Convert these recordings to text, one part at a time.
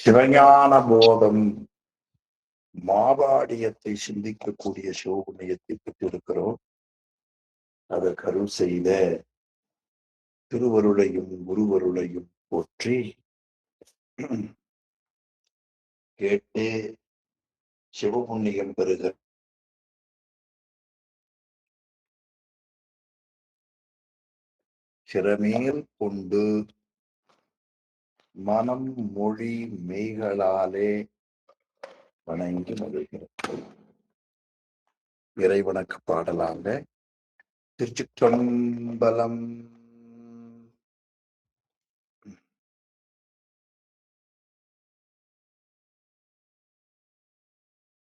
சிவஞான போதம் மாபாடியத்தை சிந்திக்கக்கூடிய சிவபுண்ணியத்தை பெற்றிருக்கிறோம். அதற்கு அருள் செய்த திருவருளையும் குருவருளையும் போற்றி கேட்டு சிவபுண்ணியம் பெறுக. சிறமேல் கொண்டு மனம் மொழி மெய்களாலே வணங்கி மகிழ்கிறது. இறைவனுக்கு பாடலாங்க. திருச்சிற்றம்பலம்.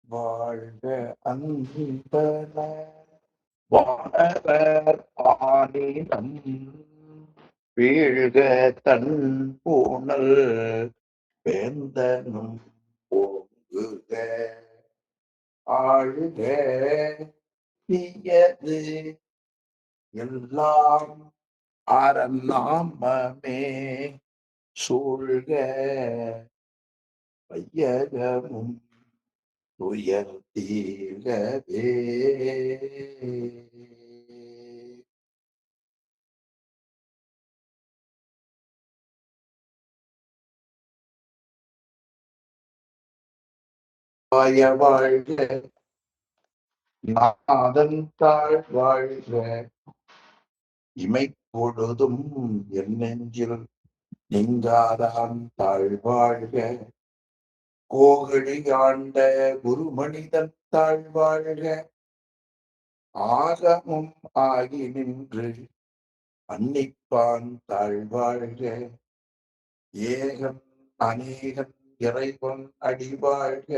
வாழ்க அன்பன வானவர் ஆனினம் வீழ்க தன் பூணல் வேந்தனும் ஓங்குக ஆழ்க தீயது எல்லாம் அறநாமமே சூழ்க வையகமும் துயர் தீர்கவே. வாழ்க நாதன் தாழ் வாழ்க இமைப்பொழுதும் என் நெஞ்சில் நீங்காதான் தாழ்வாழ்க கோகழி ஆண்ட குருமனிதன் தாழ்வாழ்க ஆகமும் ஆகி நின்று அன்னிப்பான் தாழ்வாழ்க ஏகன் அநேகன் இறைவன் அடிவாழ்க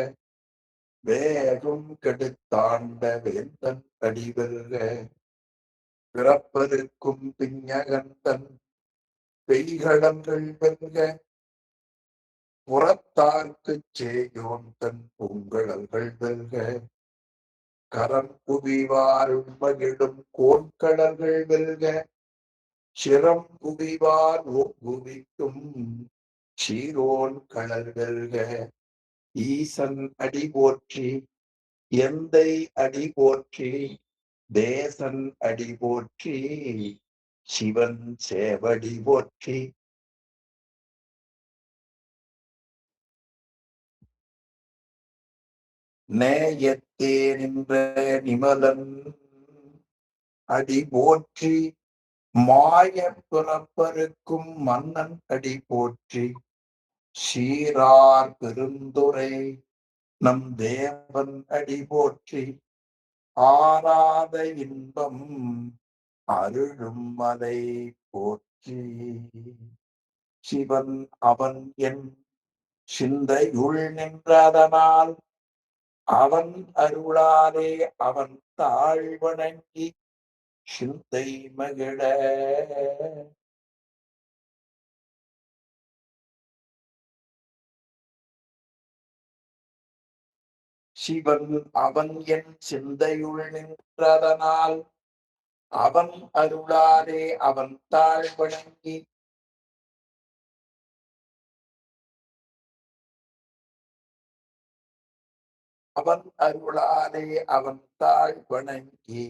வேகம் கெடுத்தாண்ட வேந்தன் அடிவல்க பிறப்பதற்கும் பிஞகந்தன் பெய்களங்கள் வெல்க புறத்தார்க்குச் சேயோன் தன் பூங்கழல்கள் வெல்க கரம் குவிவார் மகிழும் கோன்கடல்கள் வெல்க சிரம் குவிவார் குவிக்கும் சீரோன் கடல் வெல்க ஈசன் அடி போற்றி எந்தை அடி போற்றி தேசன் அடி போற்றி சிவன் சேவடி போற்றி. நேயத்தே நின்ற நிமலன் அடி போற்றி மாய பிறப்பருக்கும் மன்னன் அடி போற்றி சீரார் பெருந்துரை நம் தேவன் அடி போற்றி ஆராத இன்பம் அருளும் மலை போற்றி. சிவன் அவன் என் சிந்தையுள் நின்றதனால் அவன் அருளாலே அவன் தாழ் வணங்கி சிந்தை மகிழ சிவன் அவன் என் சிந்தையுள் நின்றதனால் அவன் அருளாலே அவன் தாழ் வணங்கி அவன் அருளாலே அவன் தாழ் வணங்கி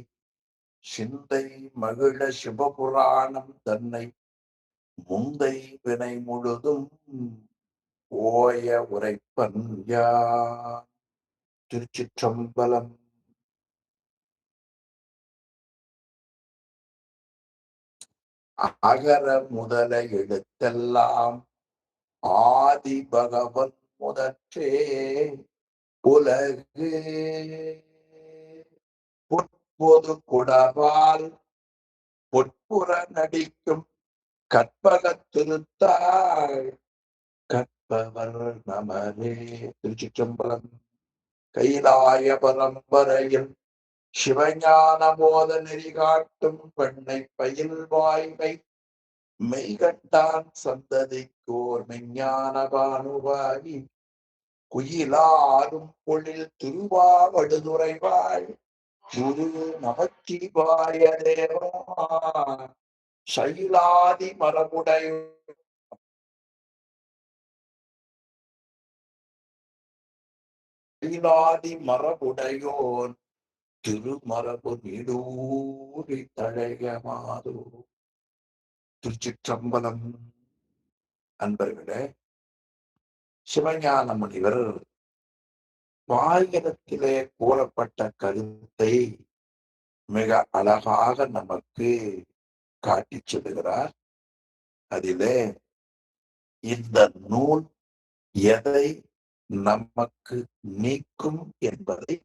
சிந்தை மகிழ சிவபுராணம் தன்னை முந்தை வினை முழுதும் ஓய உரைப்பன் யான். திருச்சிற்றம்பலம். அகர முதல எழுத்தெல்லாம் ஆதி பகவன் முதற்றே உலகு பொற்பொது குடவால் பொற்புற நடிக்கும் கற்பகத் திருத்தாள் கற்பவர் நமரே. திருச்சிற்றம்பலம். கைலாய பரம்பரையில் சிவஞான போத நெறி காட்டும் பெண்ணை பயில் வாய்மை மெய்கண்டான் சந்ததிக்கோர் மெஞ்ஞான பானுவாகி குயிலாரும் பொழில் திருவாவடுதுறைவாள் குரு நமச்சிவாய தேவா சைலாதி மரபுடைய கைலாதி மரபுடையோன் திருமரபு நீடூழி தழையமாதோ. திருச்சிற்றம்பலம். அன்பர்களே, சிவஞான முனிவர் வாயிரத்திலே கூறப்பட்ட கருத்தை மிக அழகாக நமக்கு காட்டிச் சொல்லுகிறார். அதிலே இந்த நூல் எதை நமக்கு நீக்கும் என்பதை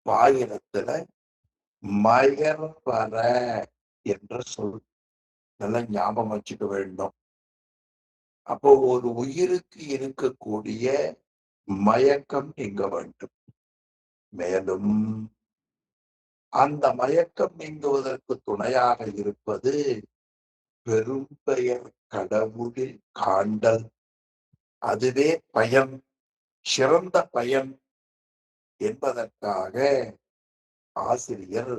வாயிரத்துல மயர்வர என்ற சொல் நல்லா ஞாபகம் வச்சுக்க வேண்டும். அப்போ ஒரு உயிருக்கு இருக்கக்கூடிய மயக்கம் நீங்க வேண்டும். மேலும் அந்த மயக்கம் நீங்குவதற்கு துணையாக இருப்பது பெரும்பெயர் கடவுளில் காண்டல். அதுவே பயன், சிறந்த பயன் என்பதற்காக ஆசிரியர்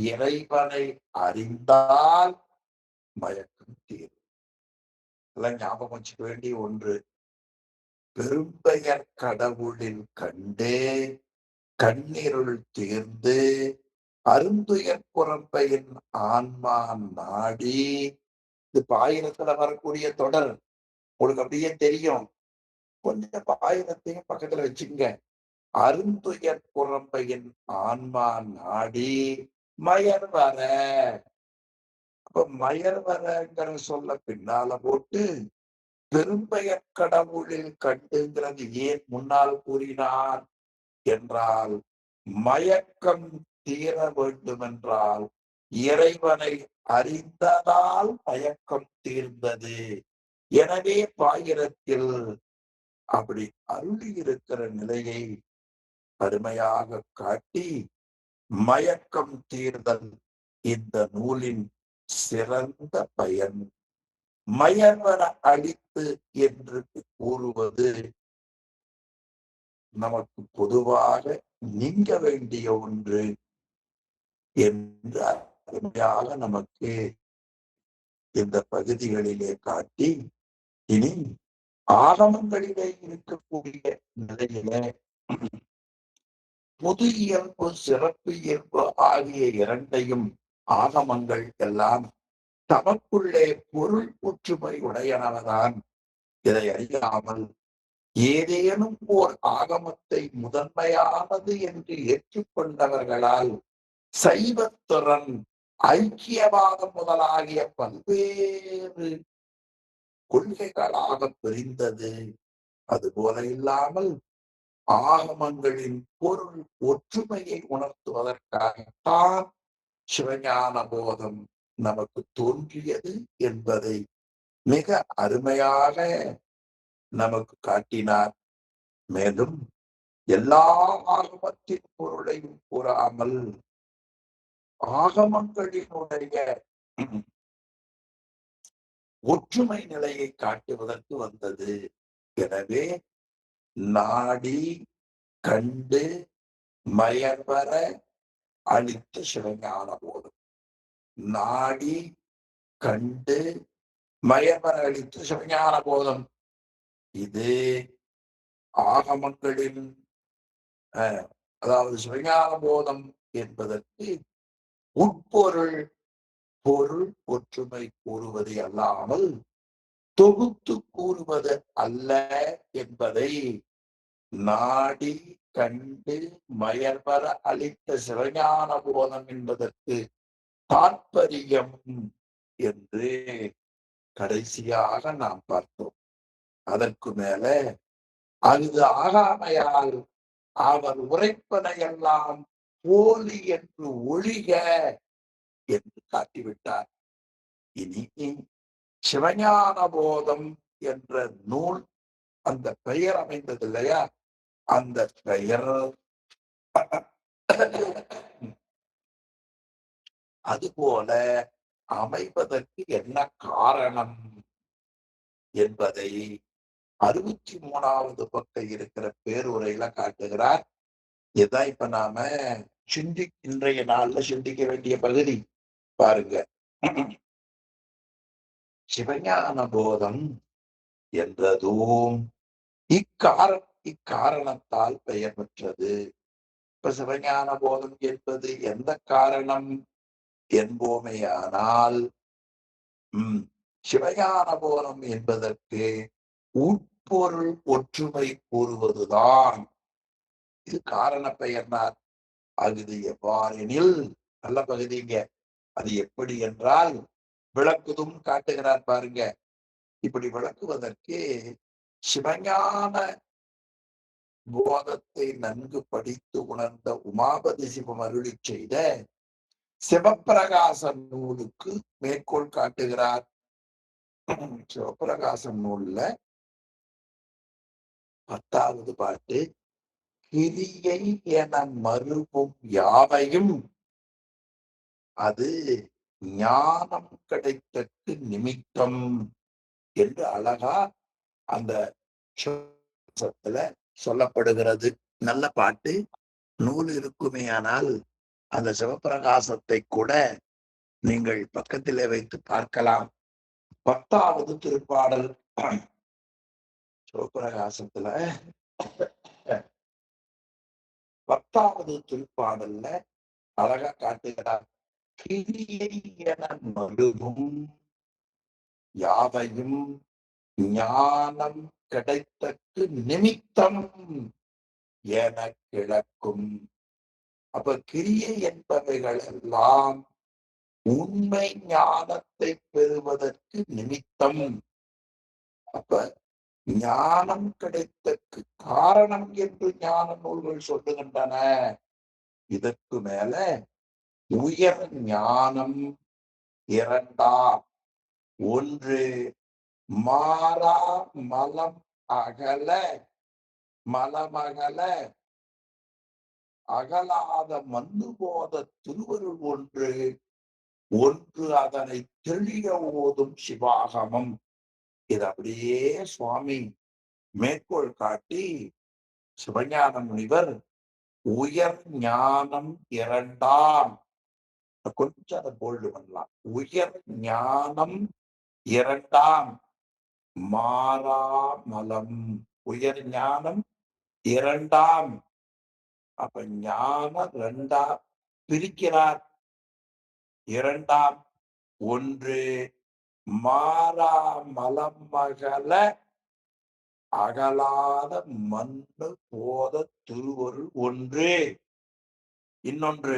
இறைவனை அறிந்தால் மயக்கம் தீரும். இதெல்லாம் ஞாபகம் வச்சுக்க வேண்டிய ஒன்று. பெரும்பெயர் கடவுளில் கண்டு கண்ணீருள் தீர்ந்து அருந்துயர் புறம்பையின் ஆன்மா நாடி. இது பாயிரத்துல வரக்கூடிய தொடர் உங்களுக்கு அப்படியே தெரியும். கொஞ்சம் பாயிரத்தையும் பக்கத்துல வச்சுங்க. அருந்துயர் புறம்பையின் ஆன்மா நாடி மயர்வர. அப்ப மயர்வரங்கிற சொல்ல பின்னால போட்டு பெரும்பெயர் கடவுளில் கண்டுங்கிறது ஏன் முன்னால் கூறினார் என்றால், மயக்கம் தீர வேண்டுமென்றால் இறைவனை அறிந்ததால் மயக்கம் தீர்ந்தது. எனவே பாயிரத்தில் அப்படி அருளி இருக்கிற நிலையை அருமையாக காட்டி மயக்கம் தீர்தல் இந்த நூலின் சிறந்த பயன். மயர்வர அளித்து என்று கூறுவது நமக்கு பொதுவாக நீங்க வேண்டிய ஒன்று என்று அருமையாக நமக்கு இந்த பகுதிகளிலே காட்டி, இனி ஆகமங்களிலே இருக்கக்கூடிய நிலையிலே பொது இயல்பு சிறப்பு இயல்பு ஆகிய இரண்டையும் ஆகமங்கள் எல்லாம் தமக்குள்ளே பொருள் ஒற்றுமை உடையனவதான். இதை அறியாமல் ஏதேனும் ஓர் ஆகமத்தை முதன்மையானது என்று ஏற்றுக்கொண்டவர்களால் சைவத்திறன், ஐக்கியவாதம் முதலாகிய பல்வேறு கொள்கைகளாக பிரிந்தது. அதுபோல இல்லாமல் ஆகமங்களின் பொருள் ஒற்றுமையை உணர்த்துவதற்காகத்தான் சிவஞான போதம் நமக்கு தோன்றியது என்பதை மிக அருமையாக நமக்கு காட்டினார். மேலும் எல்லா ஆகமத்தின் பொருளையும் கூறாமல் ஆகமங்களினுடைய ஒற்றுமை நிலையை காட்டுவதற்கு வந்தது. எனவே நாடி கண்டு மயர்வர அளித்த சிவஞான போதம். நாடி கண்டு மயர்வர அளித்த சிவஞான போதம். இது ஆகமங்களின் அதாவது சிவஞான போதம் என்பதற்கு உட்பொருள், பொருள் ஒற்றுமை கூறுவது அல்லாமல் தொகுத்து கூறுவது அல்ல என்பதை நாடி கண்டு மயர்வர அளித்த சிவஞான போதம் என்பதற்கு தாற்பயம் என்று கடைசியாக நாம் பார்த்தோம். அதற்கு மேல அது ஆகாமையால் அவர் உரைப்பதையெல்லாம் போலி என்று ஒழிக என்று காட்டிவிட்டார். இனி சிவஞான போதம் என்ற நூல் அந்த பெயர் அமைந்தது இல்லையா, அந்த பெயர் அதுபோல அமைவதற்கு என்ன காரணம் என்பதை 63வது பக்கம் இருக்கிற பேருரையில காட்டுகிறார். இதான் இப்ப நாம இன்றைய நாள்ல சிந்திக்க வேண்டிய பகுதி. பாருங்க, சிவஞான போதம் என்றதும் இக்காரணத்தால் பெயர் பெற்றது. இப்ப சிவஞான போதம் என்பது எந்த காரணம் என்போமேயானால், சிவஞான போதம் என்பதற்கு உட்பொருள் ஒற்றுமை கூறுவதுதான். இது காரண பெயர்னார். அது எவ்வாறெனில், நல்ல பகுதிங்க, அது எப்படி என்றால் விளக்குதும் காட்டுகிறார் பாருங்க. இப்படி விளக்குவதற்கு சிவஞான போதத்தை நன்கு படித்து உணர்ந்த உமாபதி சிவம் அருளி செய்த சிவப்பிரகாசம் நூலுக்கு மேற்கோள் காட்டுகிறார். சிவப்பிரகாசம் நூல்ல 10வது பாட்டு, கிரியை என மறுவும் யாவையும் அது ஞானம் கிடைத்தற்கு நிமித்தம் என்று அழகா அந்த சொல்லப்படுகிறது. நல்ல பாட்டு. நூல் இருக்குமேயானால் அந்த சிவப்பிரகாசத்தை கூட நீங்கள் பக்கத்திலே வைத்து பார்க்கலாம். 10வது திருப்பாடல் சிவப்பிரகாசத்துல 10வது திருப்பாடல்ல அழகா காட்டுகிறார். கிரியை என மறுவும் யாவையும் ஞானம் கிடைத்தற்கு நிமித்தம் என கிழக்கும். அப்ப கிரியை என்பவைகள் எல்லாம் உண்மை ஞானத்தை பெறுவதற்கு நிமித்தம். அப்ப ஞானம் கிடைத்தற்கு காரணம் என்று ஞான நூல்கள் சொல்லுகின்றன. இதற்கு மேல உயர் ஞானம் இரண்டாம். ஒன்று மாறா மலம் அகல, மலமகல அகலாத மந்து போத திருவருள் ஒன்று. ஒன்று அதனை தெளிய ஓதும் சிவாகமம். இது அப்படியே சுவாமி மேற்கோள் காட்டி சிவஞான முனிவர் உயர் ஞானம் இரண்டாம், கொஞ்சம் அதை போல்டு பண்ணலாம். உயர் ஞானம் இரண்டாம் மாறா மலம். உயர் ஞானம் இரண்டாம். அப்ப ஞானம் இரண்டாம் பிரிக்கிறார். இரண்டாம். ஒன்று மாறா மலம் மகள அகலாத மண்ணு போத திருவருள் ஒன்று. இன்னொன்று,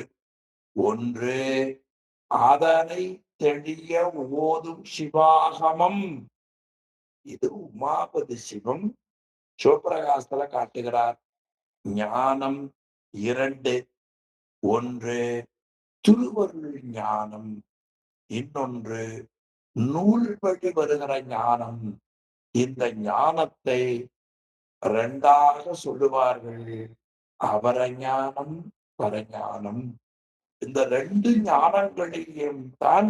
ஒன்று அதனை தெளிய ஓதும் சிவாகமம். இது உமாபதி சிவம் சிவபிரகாசத்துல காட்டுகிறார். ஞானம் இரண்டு. ஒன்று திருவருள் ஞானம், இன்னொன்று நூல் வழி வருகிற ஞானம். இந்த ஞானத்தை இரண்டாக சொல்லுவார்கள், அபரஞானம் பரஞானம். இந்த ரெண்டு ஞானங்களையும் தான்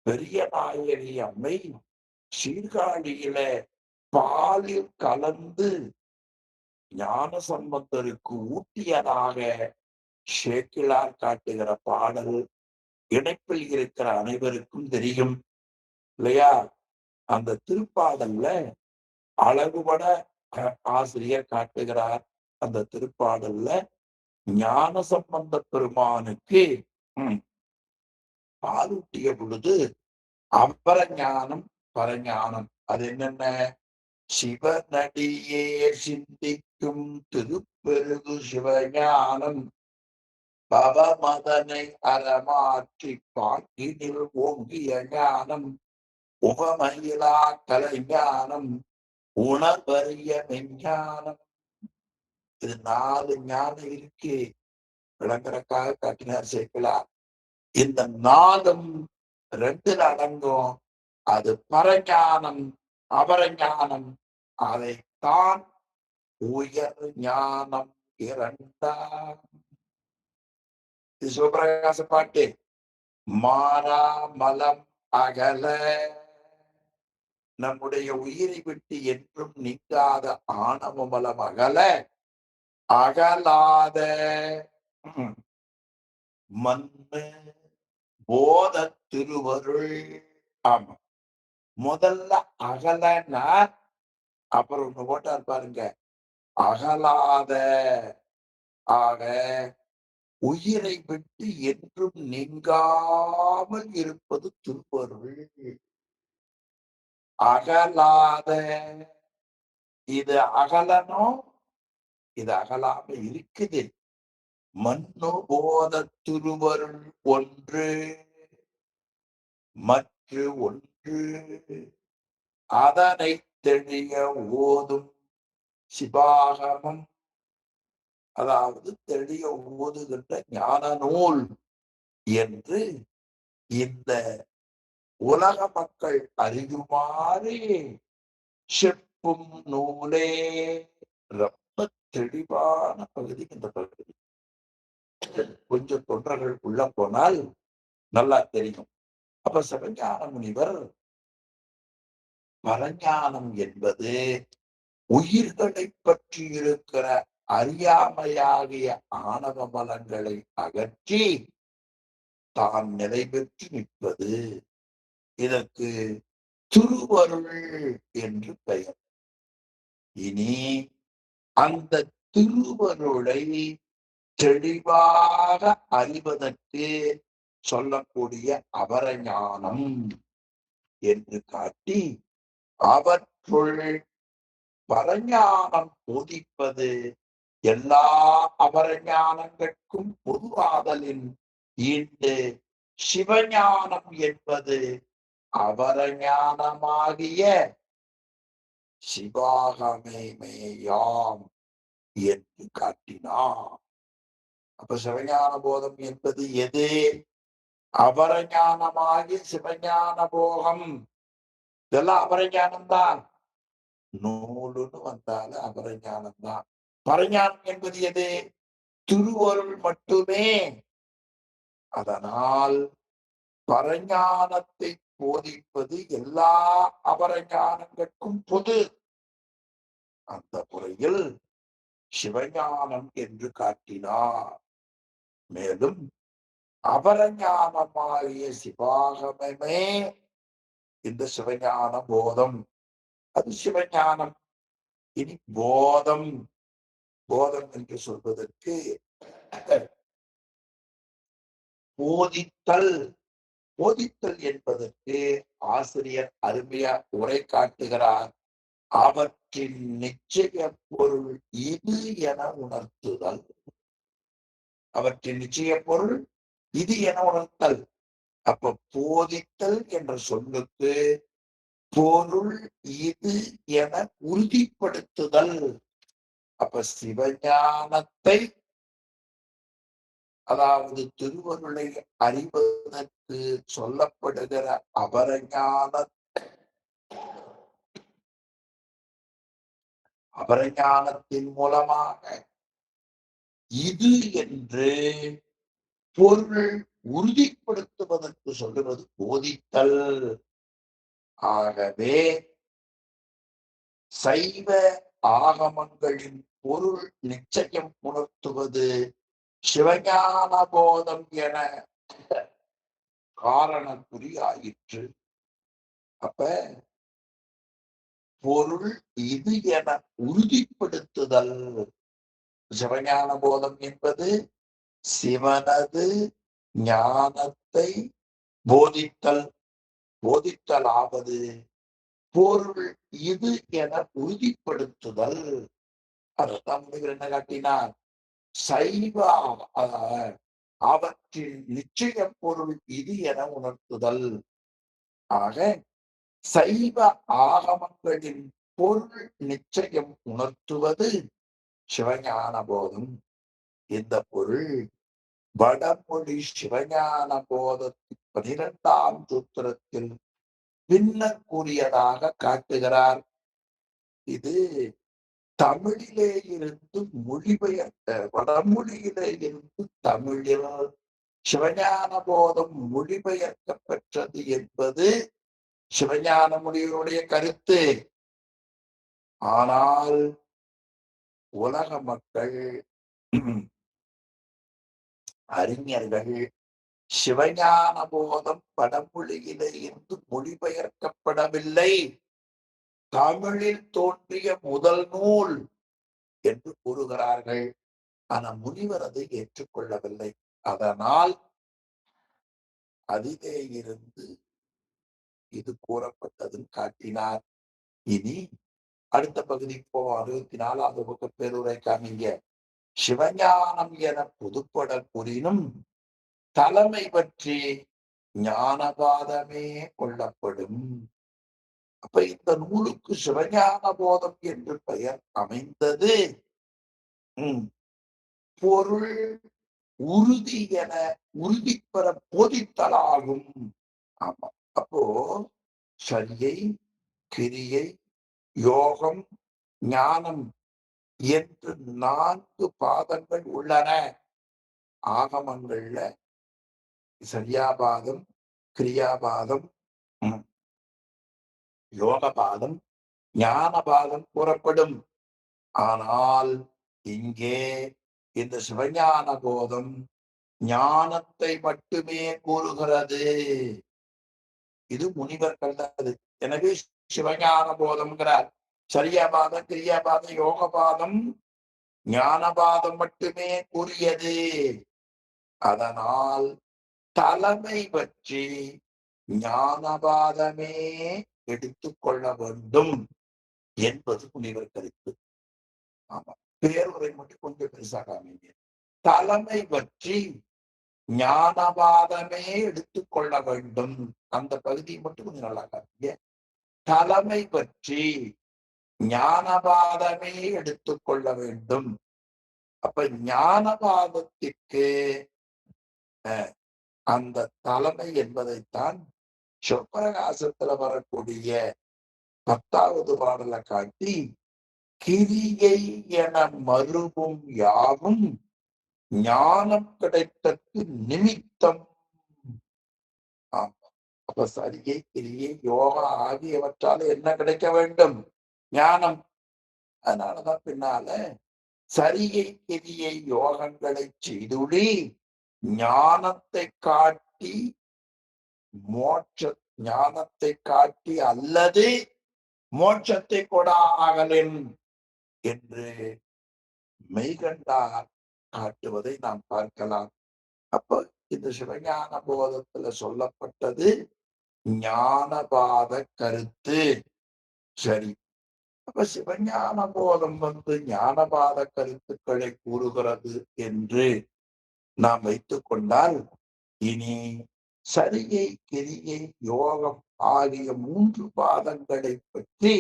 பெரிய நாயகி அம்மை சீர்காழியில பாலில் கலந்து ஞான சம்பந்தருக்கு ஊட்டியதாக சேக்கிழார் காட்டுகிற பாடல் இணைப்பில் இருக்கிற அனைவருக்கும் தெரியும் இல்லையா? அந்த திருப்பாடல்ல அழகுபட ஆசிரியர் காட்டுகிறார். அந்த திருப்பாடல்ல ஞான சம்பந்த பெருமானுக்கு பாலூட்டிய பொழுது அபரஞானம் பரஞானம். அது என்னென்ன? சிவனடியே சிந்திக்கும் திருப்பெருகு சிவஞானம் பவமதனை அறமாற்றி பாட்டினில் ஓங்கிய ஞானம் உபமயிலா கலைஞானம் உணர்வறிய மெஞ்ஞானம். இது 4 ஞானம் இருக்கு. விளங்குறக்காக காட்டினார் சேக்கிழார். இந்த 4ம் 2 அடங்கும். அது பரஞானம் அபரஞானம். அதைத்தான் உயர் ஞானம் இரண்டாம். இது சிவபிரகாச பாட்டு. மாறா மலம் அகல, நம்முடைய உயிரை விட்டு என்றும் நீங்காத ஆணவ மலம் அகல, அகலாத மண்ணு போத திருவருள். ஆமா, முதல்ல அகலனா அப்புறம் ஒண்ணு போட்டார் பாருங்க, அகலாத ஆக உயிரை விட்டு என்றும் நீங்காமல் இருப்பது திருவருள். அகலாத இது அகலணும், இது அகலாம இருக்குது. மன்னு போத திருவருள் ஒன்று மற்று ஒன்று அதனை தெளிய ஓதும் சிவாகமம், அதாவது தெளிய ஓதுகின்ற ஞான நூல் என்று இந்த உலக மக்கள் அறியுமாறு செப்பும் நூலே. ரொம்ப தெளிவான பகுதி இந்த பகுதி. கொஞ்சம் தொன்றர்கள் உள்ள போனால் நல்லா தெரியும். அப்ப சிவஞான முனிவர் பரஞானம் என்பது உயிர்களை பற்றி இருக்கிற அறியாமையாகிய ஆணவ மலங்களை அகற்றி தான் நிலை பெற்று நிற்பது. இதற்கு திருவருள் என்று பெயர். இனி அந்த திருவருளை தெளிவாக அறிவதற்கு சொல்லக்கூடிய அபரஞானம் என்று காட்டி, அவற்றுள் பரஞானம் போதிப்பது எல்லா அபரஞானங்களுக்கும் பொதுவாதலின் ஈண்டு சிவஞானம் என்பது அபரஞானமாகிய சிவாகமேயாம் என்று காட்டினார். அப்ப சிவஞான போதம் என்பது எது? அபரஞானமாகிய சிவஞான போகம். இதெல்லாம் அபரஞானம் தான். நூலுன்னு வந்தாலும் அபரஞானம் தான். பரஞானம் என்பது எது? திருவருள் மட்டுமே. அதனால் பரஞானத்தை போதிப்பது எல்லா அபரஞானங்களுக்கும் பொது. அந்த முறையில் சிவஞானம் என்று காட்டினார். மேலும் அபரஞானமாகிய சிவாகமே இந்த சிவஞான போதம். அது சிவஞானம். இனி போதம். போதம் என்று சொல்வதற்கு போதித்தல். போதித்தல் என்பதற்கு ஆசிரியர் அருமையா உரை காட்டுகிறார். அவற்றின் நிச்சய பொருள் இது என உணர்த்துதல். அவற்றின் நிச்சய பொருள் இது என உணர்த்தல். அப்ப போதித்தல் என்ற சொல்லுக்கு பொருள் இது என உறுதிப்படுத்துதல். அப்ப சிவஞானத்தை, அதாவது திருவருளை அறிவதற்கு சொல்லப்படுகிற அபரஞானத்தின் மூலமாக இது என்று பொருள் உறுதிப்படுத்துவதற்கு சொல்லுவது போதித்தல். ஆகவே சைவ ஆகமங்களின் பொருள் நிச்சயம் உணர்த்துவது சிவஞான போதம் என காரண குறியாயிற்று. அப்ப பொருள் இது என உறுதிப்படுத்துதல். சிவஞான போதம் என்பது சிவனது ஞானத்தை போதித்தல். போதித்தலாவது பொருள் இது என உறுதிப்படுத்துதல். அதைத்தான் முனிவர் என்ன காட்டினார்? சைவ அவற்றின் நிச்சய பொருள் இது என உணர்த்துதல். ஆக சைவ ஆகமங்களின் பொருள் நிச்சயம் உணர்த்துவது சிவஞான போதம். இந்த பொருள் வடமொழி சிவஞான போதத்தின் 12ஆம் சூத்திரத்தில் பின்னர் கூறியதாக காட்டுகிறார். இது தமிழிலே இருந்து மொழிபெயர்த்த, வடமொழியிலே இருந்து தமிழில் சிவஞான போதம் மொழிபெயர்க்க பெற்றது என்பது சிவஞான முனிவருடைய கருத்து. ஆனால் உலக மக்கள், அறிஞர்கள் சிவஞான போதம் வடமொழியிலே இருந்து மொழிபெயர்க்கப்படவில்லை, தமிழில் தோன்றிய முதல் நூல் என்று கூறுகிறார்கள். ஆனா முனிவர் அதை ஏற்றுக்கொள்ளவில்லை. அதனால் அதிலே இருந்து இது கூறப்பட்டதுன்னு காட்டினார். இனி அடுத்த பகுதிக்கு போவோம். 64வது பக்க பேருரை காமிங்க. சிவஞானம் என பொதுப்பட கூறினும் தலைமை பற்றி ஞானபாதமே கொள்ளப்படும். அப்ப இந்த நூலுக்கு சிவஞான போதம் என்று பெயர் அமைந்தது பொருள் உறுதி என உறுதி பெற போதித்தலாகும். ஆமா. அப்போ சரியை, கிரியை, யோகம், ஞானம் என்று 4 பாதங்கள் உள்ளன. ஆகமங்கள்ல சரியாபாதம், கிரியாபாதம், யோகபாதம், ஞானபாதம் கூறப்படும். ஆனால் இங்கே இந்த சிவஞான போதம் ஞானத்தை மட்டுமே கூறுகிறது. இது முனிவர் கண்டது. எனவே சிவஞான போதம்ங்கிறார். சரியாபாதம், கிரியாபாதம், யோகபாதம், ஞானபாதம் மட்டுமே கூறியது. அதனால் தலைமை பற்றி ஞானபாதமே எடுத்துக்கொள்ள வேண்டும் என்பது முனிவர் கருத்து. ஆமா. பேருரை மட்டும் கொஞ்சம் பெருசாக அமைங்க. தலைமை பற்றி ஞானபாதமே எடுத்துக்கொள்ள வேண்டும். அந்த பகுதியை மட்டும் கொஞ்சம் நல்லா காட்டுங்க. தலைமை பற்றி ஞானபாதமே எடுத்துக்கொள்ள வேண்டும். அப்ப ஞானபாதத்திற்கு அந்த தலைமை என்பதைத்தான் சிவப்பிரகாசத்துல வரக்கூடிய 10வது பாடலை காட்டி கிரியை என மறுவும் யாவும் ஞானம் கிடைத்தற்கு நிமித்தம். அப்ப சரியை, கிரியை, யோகா ஆகியவற்றால் என்ன கிடைக்க வேண்டும்? ஞானம். அதனாலதான் பின்னால சரியை, கிரியை, யோகங்களை செய்துடி ஞானத்தை காட்டி ஞானத்தை காட்டி அல்லது மோட்சத்தை கொடா ஆகலின் என்று மெய்கண்டார் காட்டுவதை நாம் பார்க்கலாம். அப்ப இந்த சிவஞான போதத்துல சொல்லப்பட்டது ஞானபாத கருத்து. சரி. அப்ப சிவஞான போதம் ஞானபாத கருத்துக்களை கூறுகிறது என்று நாம் வைத்துக் கொண்டால் இனி சரியை, கிரியை, யோகம் ஆகிய 3 பாதங்களை பற்றி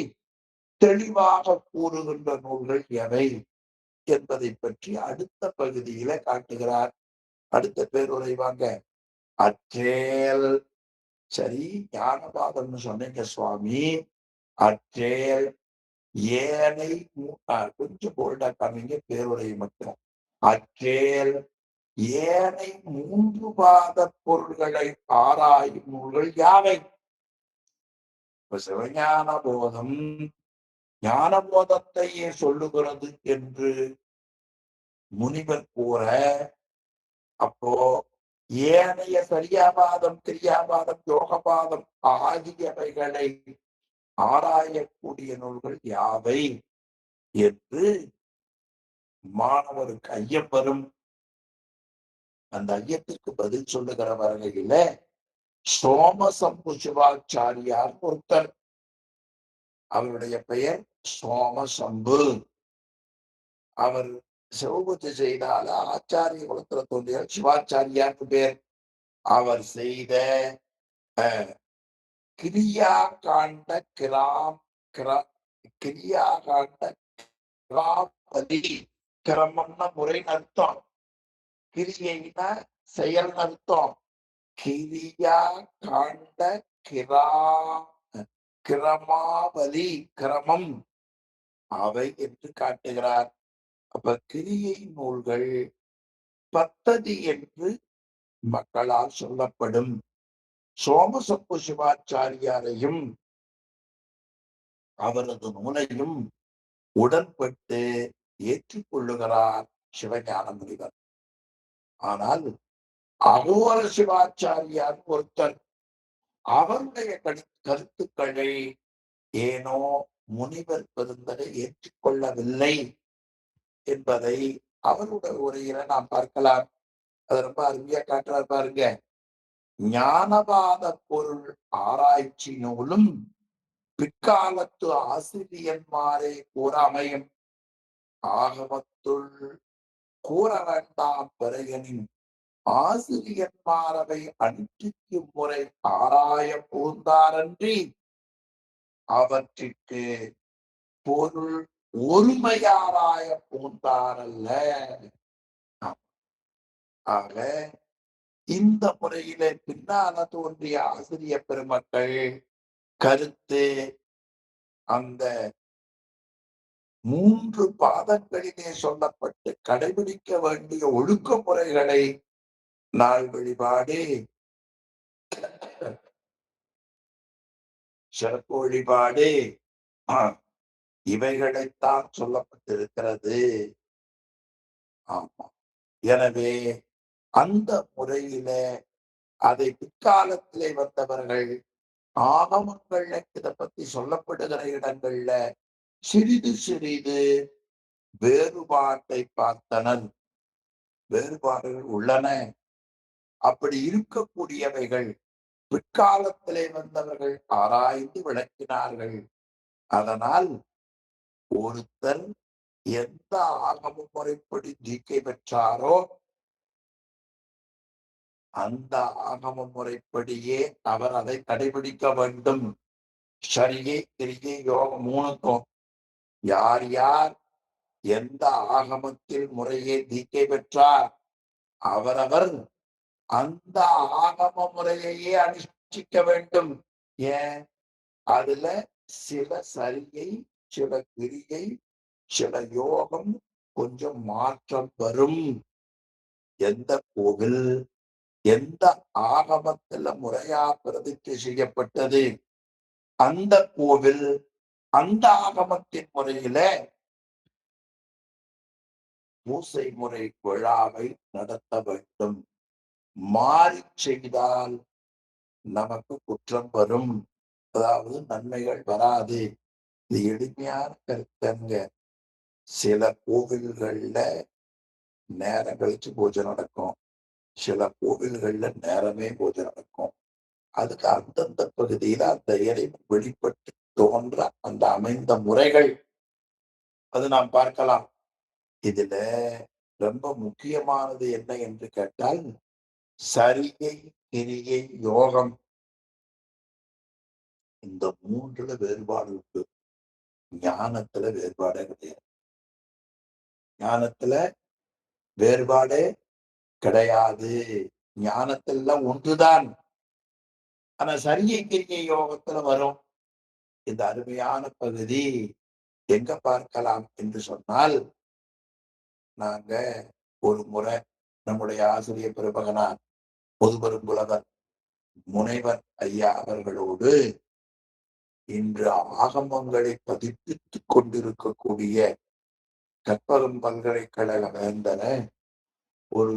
தெளிவாக கூறுகின்ற நூல்கள் எவை என்பதை பற்றி அடுத்த பகுதியில காட்டுகிறார். அடுத்த பேருரை வாங்க. அற்றேல். சரி, ஞானபாதம்னு சொன்னீங்க சுவாமி. அற்றேல் ஏனை கொஞ்சம் போல்டா காமிங்க பேருரையை மட்டும். அற்றேல் ஏனை 3 பாத பொருள்களை ஆராயும் நூல்கள் யாவை? இப்ப சிவஞான போதம் ஞான போதத்தையே சொல்லுகிறது என்று முனிவர் கூற, அப்போ ஏனைய சரியாபாதம், கிரியாபாதம், யோகபாதம் ஆகியவைகளை ஆராயக்கூடிய நூல்கள் யாவை என்று மாணவருக்கு ஐயம் வரும். அந்த ஐயத்திற்கு பதில் சொல்லுகிற வகையில சோமசம்பு சிவாச்சாரியார் ஒருத்தர். அவருடைய பெயர் சோமசம்பு. அவர் சிவபூஜை செய்தால ஆச்சாரிய குலத்துல தோன்றிய சிவாச்சாரியாருக்கு பேர். அவர் செய்த கிரியா காண்ட கிரியா காண்ட கிராபதி. கிரமம்னா முறைன்னு அர்த்தம். கிரியைனா செயல் அர்த்தம். கிரியா காண்ட கிரமாவலி கிரமம் அவை என்று காட்டுகிறார். அப்ப கிரியை நூல்கள் பத்ததி என்று மக்களால் சொல்லப்படும். சோமசம்பு சிவாச்சாரியாரையும் அவரது நூலையும் உடன்பட்டு ஏற்றுக்கொள்ளுகிறார் சிவஞான முனிவர். ஆனால் அகோர சிவாச்சாரியார் ஒருத்தர் அவருடைய கருத்துக்களை ஏனோ முனிவர் பெருந்தகை ஏற்றுக்கொள்ளவில்லை. என்பதை அவருடைய உரையில நாம் பார்க்கலாம். அது ரொம்ப அருமையா காட்டுறார் பாருங்க. ஞானவாத பொருள் ஆராய்ச்சி நூலும் பிற்காலத்து ஆசிரியன்மாரே கூற அமையும். ஆகமத்துள் கூற வேண்டாம் பிறையனின் ஆசிரியன்மாரவை அனுஷ்டிக்கும் முறை ஆராய புகுந்தாரன்றி அவற்றிற்கு பொருள் ஒருமையாராய புகுந்தாரல்ல. ஆக இந்த முறையிலே பின்னால தோன்றிய ஆசிரிய பெருமக்கள் கருத்து அந்த 3 பாதங்களிலே சொல்லப்பட்டு கடைபிடிக்க வேண்டிய ஒழுக்க முறைகளை நாள் வழிபாடு, சிறப்பு வழிபாடு இவைகளைத்தான் சொல்லப்பட்டிருக்கிறது. ஆமா. எனவே அந்த முறையில அதை பிற்காலத்திலே வந்தவர்கள் ஆகமங்கள்ல இத பத்தி சொல்லப்படுகிற இடங்கள்ல சிறிது சிறிது வேறுபாட்டை பார்த்தனர். வேறுபாடுகள் உள்ளன. அப்படி இருக்கக்கூடியவைகள் பிற்காலத்திலே வந்தவர்கள் ஆராய்ந்து விளக்கினார்கள். அதனால் ஒருத்தர் எந்த ஆகம முறைப்படி தீக்கை பெற்றாரோ அந்த ஆகம முறைப்படியே அவர் அதை கடைபிடிக்க வேண்டும். சரியை, கிரியை, யோகம் 3க்கும் யார் யார் எந்த ஆகமத்தில் முறையே தீக்கை பெற்றார் அவரவர் அந்த ஆகம முறையையே அனுஷ்டிக்க வேண்டும். ஏன்? அதுல சில சரியை, சில கிரியை, சில யோகம் கொஞ்சம் மாற்றம் வரும். எந்த கோவில் எந்த ஆகமத்துல முறையா பிரதிஷ்டை செய்யப்பட்டது அந்த கோவில் அந்த ஆகமத்தின் முறையில பூசை முறை விழாவை நடத்த வேண்டும். மாறி செய்தால் நமக்கு குற்றம் வரும். அதாவது நன்மைகள் வராது. இது எளிமையான கருத்தங்க. சில கோவில்கள்ல நேரம் கழிச்சு பூஜை நடக்கும். சில கோவில்கள்ல நேரமே பூஜை நடக்கும். அதுக்கு அந்தந்த பகுதியில அந்த இறைவன் வெளிப்பட்டு தோன்ற அந்த அமைந்த முறைகள் அது நாம் பார்க்கலாம். இதுல ரொம்ப முக்கியமானது என்ன என்று கேட்டால் சரியை, கிரியை, யோகம் இந்த 3ல வேறுபாடு உண்டு. ஞானத்துல வேறுபாடே கிடையாது. ஞானத்துல வேறுபாடே கிடையாது. ஞானத்தெல்லாம் ஒன்றுதான். ஆனா சரியை, கிரியை, யோகத்துல வரும். இந்த அருமையான பகுதி எங்க பார்க்கலாம் என்று சொன்னால், நாங்க ஒரு முறை நம்முடைய ஆசிரியர் பெருமகனார் முதுபெரும் புலவர் முனைவர் ஐயா அவர்களோடு இன்று ஆகமங்களை பதிப்பித்துக் கொண்டிருக்கக்கூடிய கற்பகம் பல்கலைக்கழக வேந்தர ஒரு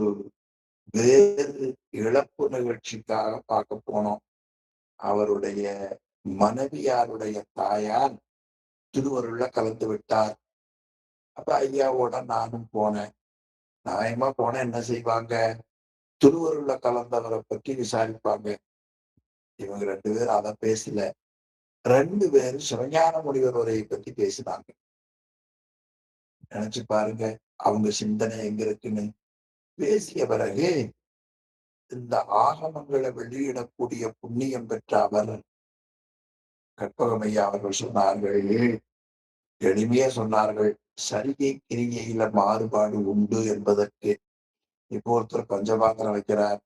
வேறு இழப்பு நிகழ்ச்சிக்காக பார்க்க போனோம். அவருடைய மனைவியாருடைய தாயார் திருவருள்ல கலந்து விட்டார். அப்ப ஐயாவோட நானும் போனேன். நியாயமா போன என்ன செய்வாங்க? திருவருள்ல கலந்தவரை பற்றி விசாரிப்பாங்க. இவங்க 2 பேரும் அதை பேசல. 2 பேரும் சிவஞான முனிவர் உரையை பத்தி பேசினாங்க. நினைச்சு பாருங்க அவங்க சிந்தனை எங்க இருக்குன்னு. பேசிய பிறகு இந்த ஆகமங்களை வெளியிடக்கூடிய புண்ணியம் பெற்ற அவர் கற்பகமையா அவர்கள் சொன்னார்கள், எளிமையா சொன்னார்கள். சரிகை கிரிகையில மாறுபாடு உண்டு என்பதற்கு. இப்போ ஒருத்தர் பஞ்சபாத்திரம் வைக்கிறார்.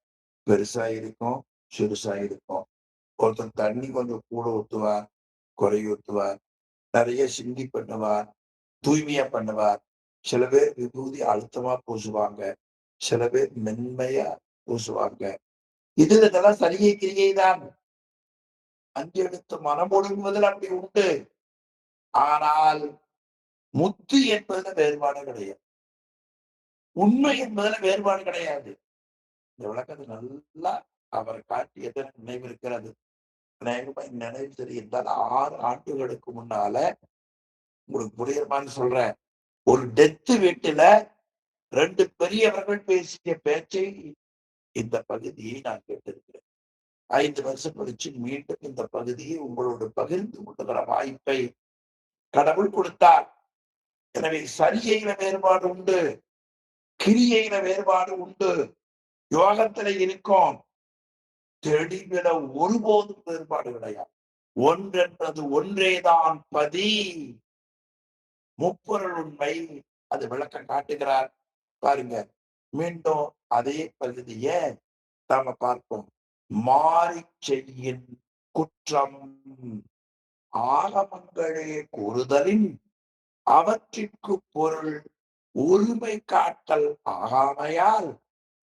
பெருசா இருக்கும், சிறுசா இருக்கும். ஒருத்தர் தண்ணி கொஞ்சம் கூட ஊத்துவார், குறைய ஊத்துவார். நிறைய சிந்தி பண்ணுவார், தூய்மையா பண்ணுவார். சில பேர் விபூதி அழுத்தமா பூசுவாங்க. சில பேர் மென்மையா பூசுவாங்க. இதெல்லாம் சரிகை கிரிகை தான். 5 எழுத்து மனம் ஒடுங்குவதில் அப்படி உண்டு. ஆனால் முத்து என்பதுல வேறுபாடு கிடையாது. உண்மை என்பதுல வேறுபாடு கிடையாது. இந்த விளக்கத்தை நல்லா அவர் காட்டியது நினைவு இருக்கிறது. நினைவு தெரிந்தால் 6 ஆண்டுகளுக்கு முன்னால உங்களுக்கு புரியுற மாதிரி சொல்றேன். ஒரு டெத்து வீட்டுல 2 பெரியவர்கள் பேசிய பேச்சை இந்த பகுதியை நான் கேட்டிருக்கிறேன். 5 வருஷம் கழிச்சு மீண்டும் இந்த பகுதியை உங்களோடு பகிர்ந்து கொள்ளுகிற வாய்ப்பை கடவுள் கொடுத்தார். எனவே சரியையில வேறுபாடு உண்டு, கிரியையில வேறுபாடு உண்டு. யோகத்துல இருக்கும். தெளிவில ஒருபோதும் வேறுபாடு கிடையாது. ஒன்றென்றது ஒன்றேதான் பதி. முப்பொருள் உண்மை. அது விளக்கம் காட்டுகிறார். பாருங்க. மீண்டும் அதே பகுதிய நாம பார்ப்போம். மாறிச் செய்யின் குற்றம் ஆகமங்களே கூறுதலின் அவற்றிற்கு பொருள் உரிமை காட்டல் ஆகாமையால்